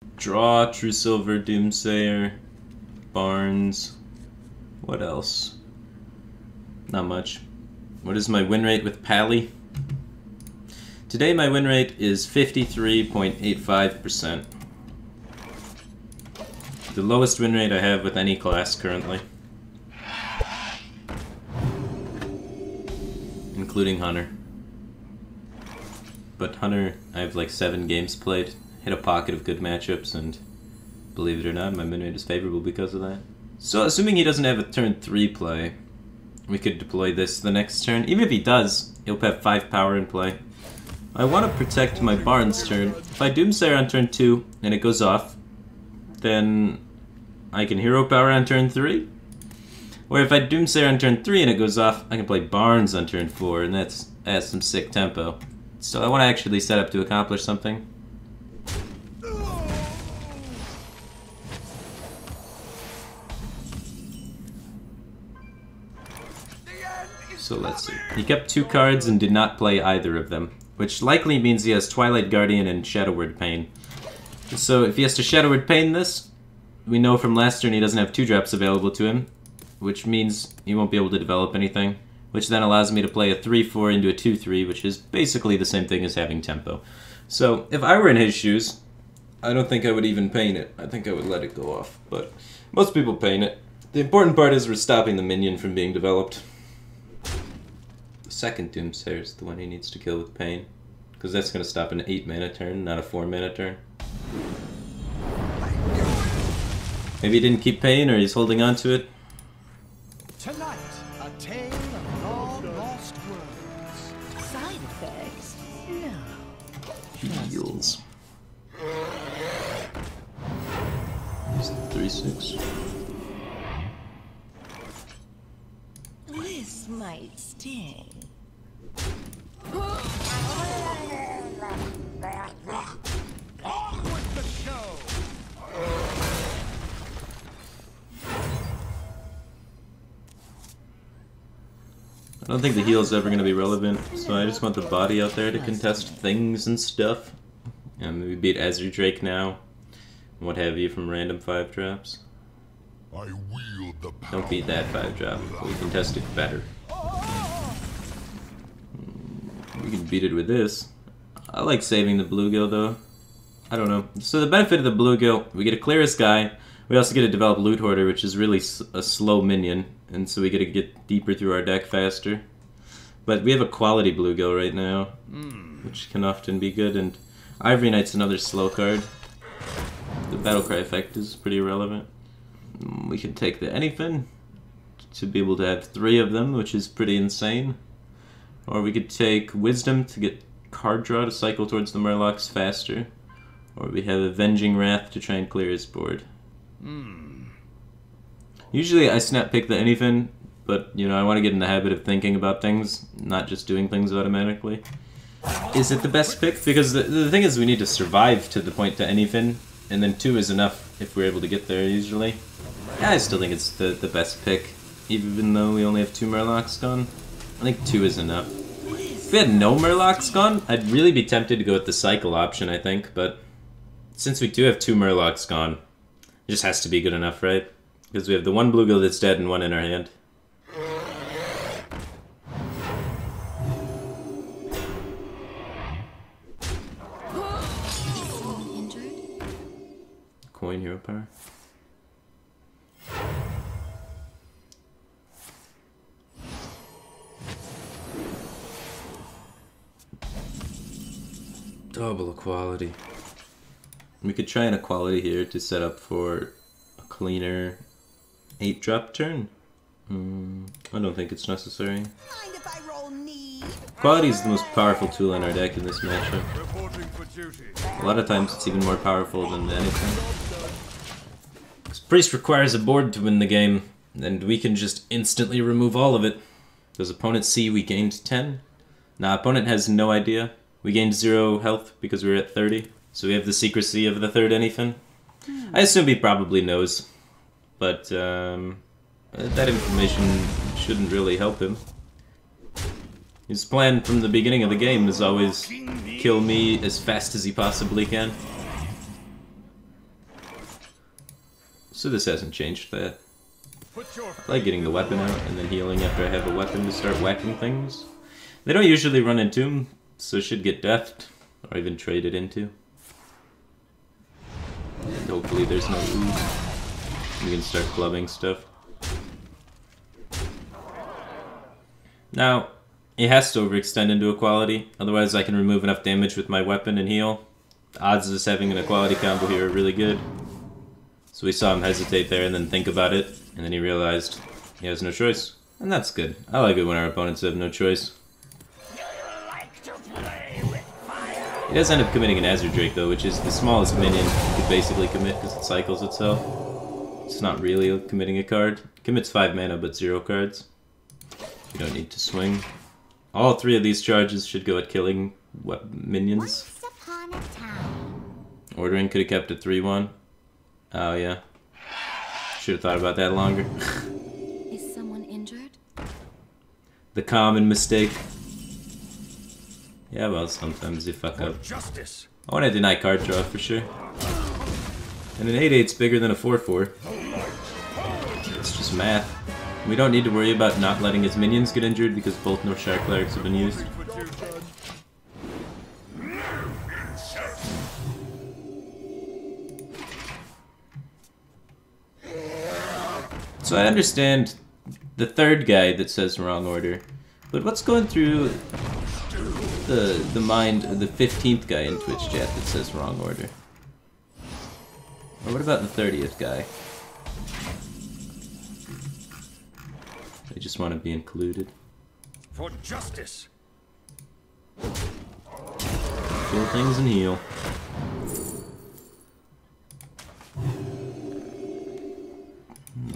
Draw, True Silver, Doomsayer, Barnes. What else? Not much. What is my win rate with Pally? Today my win rate is 53.85%. The lowest win rate I have with any class currently. Including Hunter. But Hunter, I have like 7 games played, hit a pocket of good matchups, and believe it or not, my win rate is favorable because of that. So assuming he doesn't have a turn 3 play, we could deploy this the next turn. Even if he does, he'll have 5 power in play. I want to protect my Barnes turn. If I Doomsayer on turn 2 and it goes off, then I can Hero Power on turn 3. Or if I Doomsayer on turn 3 and it goes off, I can play Barnes on turn 4, and that has some sick tempo. So I want to actually set up to accomplish something. So let's see. He kept 2 cards and did not play either of them, which likely means he has Twilight Guardian and Shadow Word Pain. So if he has to Shadow Word Pain this, we know from last turn he doesn't have 2-drops available to him, which means he won't be able to develop anything, which then allows me to play a 3-4 into a 2-3, which is basically the same thing as having tempo. So if I were in his shoes, I don't think I would even pain it. I think I would let it go off, but most people pain it. The important part is we're stopping the minion from being developed. The second Doomsayer is the one he needs to kill with pain, because that's going to stop an 8-mana turn, not a 4-mana turn. Maybe he didn't keep pain, or he's holding on to it. Tonight, a tale of long-lost worlds. Side effects? No. Heals. Use the 3/6. This might sting. On with the show! I don't think the heal's ever going to be relevant, so I just want the body out there to contest things and stuff. And maybe beat Azure Drake now, what have you, from random 5-drops. I wield the power. Don't beat that 5-drop, but we can test it better. We can beat it with this. I like saving the bluegill though. I don't know. So the benefit of the bluegill, we get to clear this guy. We also get to develop Loot Hoarder, which is really a slow minion, and so we get to get deeper through our deck faster. But we have a quality bluegill right now, which can often be good, and Ivory Knight's another slow card. The Battlecry effect is pretty irrelevant. We can take the Anyfin to be able to have 3 of them, which is pretty insane. Or we could take Wisdom to get card draw to cycle towards the Murlocs faster. Or we have Avenging Wrath to try and clear his board. Usually I snap pick the Anyfin, but you know, I want to get in the habit of thinking about things, not just doing things automatically. Is it the best pick? Because the thing is, we need to survive to the point to Anyfin, and then 2 is enough if we're able to get there usually. Yeah, I still think it's the best pick, even though we only have 2 Murlocs gone. I think 2 is enough. If we had no Murlocs gone, I'd really be tempted to go with the cycle option, I think, but since we do have 2 Murlocs gone, it just has to be good enough, right? Because we have the 1 bluegill that's dead and 1 in our hand. Injured? Coin Hero Power. Double equality. We could try an equality here to set up for a cleaner 8-drop turn. I don't think it's necessary. Mind if I roll need? Equality is the most powerful tool in our deck in this matchup. Reporting for duty. A lot of times it's even more powerful than anything. Because Priest requires a board to win the game, and we can just instantly remove all of it. Does opponent see we gained 10? Nah, opponent has no idea. We gained 0 health because we were at 30. So we have the secrecy of the third Anyfin. I assume he probably knows, but that information shouldn't really help him. His plan from the beginning of the game is always kill me as fast as he possibly can. So this hasn't changed that. Put your I like getting the weapon out and then healing after I have a weapon to start whacking things. They don't usually run into him, so should get deft, or even traded into. And hopefully there's no ooze. We can start clubbing stuff. Now, it has to overextend into equality, otherwise I can remove enough damage with my weapon and heal. The odds of us having an equality combo here are really good. So we saw him hesitate there and then think about it, and then he realized he has no choice. And that's good. I like it when our opponents have no choice. He does end up committing an Azure Drake though, which is the smallest minion you could basically commit because it cycles itself. It's not really committing a card. It commits 5 mana but 0 cards. You don't need to swing. All 3 of these charges should go at killing minions. Once upon a time. Ordering could have kept it 3-1. Oh yeah. Should have thought about that longer. Is someone injured? The common mistake. Yeah, well, sometimes you fuck up. justice. I want to deny card draw for sure. And an 8/8's bigger than a 4/4. It's just math. We don't need to worry about not letting his minions get injured because both North Shire Clerics have been used. So I understand the third guy that says wrong order, but what's going through the mind of the 15th guy in Twitch chat that says wrong order? Or what about the 30th guy? They just want to be included. For justice. Kill things and heal.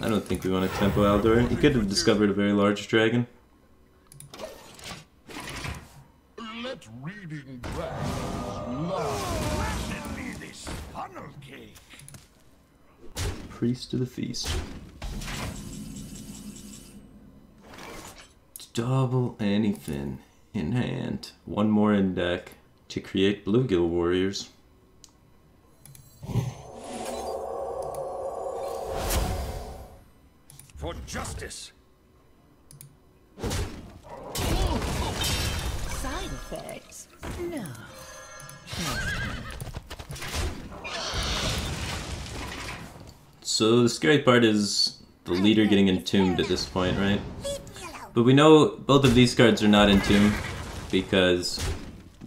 I don't think we want to tempo Aldor. He could have discovered a very large dragon. Let reading dragons love. Send me this funnel cake. Priest of the feast. Double anything in hand. One more in deck to create bluegill warriors. For justice. Side effects? No. So the scary part is the leader getting entombed at this point, right? But we know both of these cards are not entombed because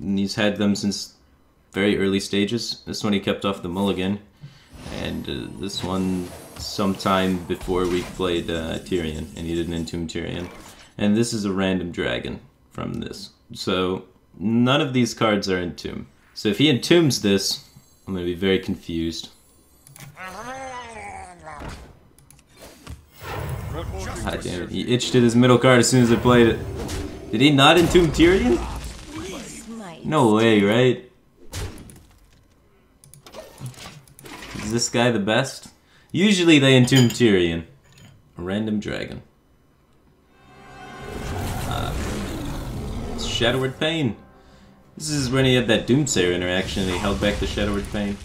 he's had them since very early stages. This one he kept off the mulligan, and this one sometime before we played Tyrion, and he didn't entomb Tyrion. And this is a random dragon from this. So none of these cards are entombed. So if he entombs this, I'm going to be very confused. God damn it, he itched at his middle card as soon as I played it. Did he not entomb Tyrion? No way, right? Is this guy the best? Usually they entomb Tyrion. A random dragon. It's Shadowward Pain. This is when he had that Doomsayer interaction and he held back the Shadowward Pain.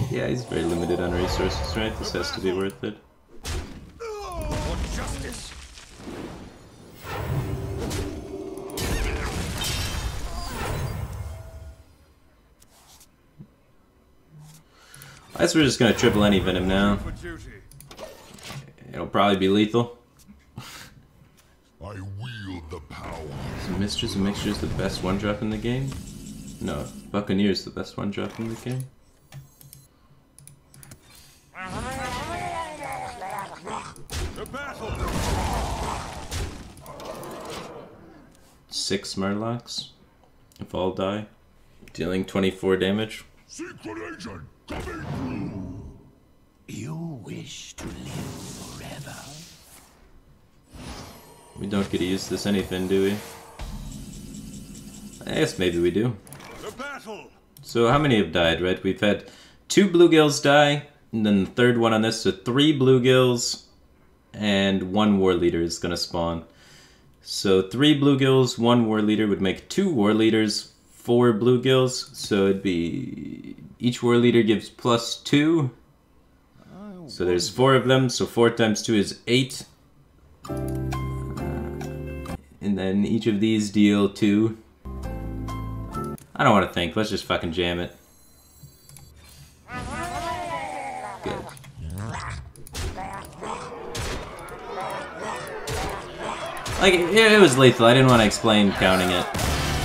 Yeah, he's very limited on resources, right? This has to be worth it. For justice. I guess we're just gonna triple any venom now. For duty. It'll probably be lethal. I wield the power. Is Mistress of Mixtures the best one drop in the game? No, Buccaneer's the best one drop in the game. The battle. 6 Murlocs, if all die, dealing 24 damage. Secret agent coming You wish to live forever. We don't get to use this anything, do we? I guess maybe we do. The battle. So how many have died, right? We've had 2 bluegills die, and then the third one on this, so 3 bluegills, and 1 war leader is gonna spawn. So 3 bluegills, 1 war leader would make 2 war leaders, 4 bluegills. So it'd be each war leader gives +2. So there's 4 of them. So 4 times 2 is 8. And then each of these deal 2. I don't want to think. Let's just fucking jam it. Good. Like, it was lethal. I didn't want to explain counting it.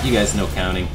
You guys know counting.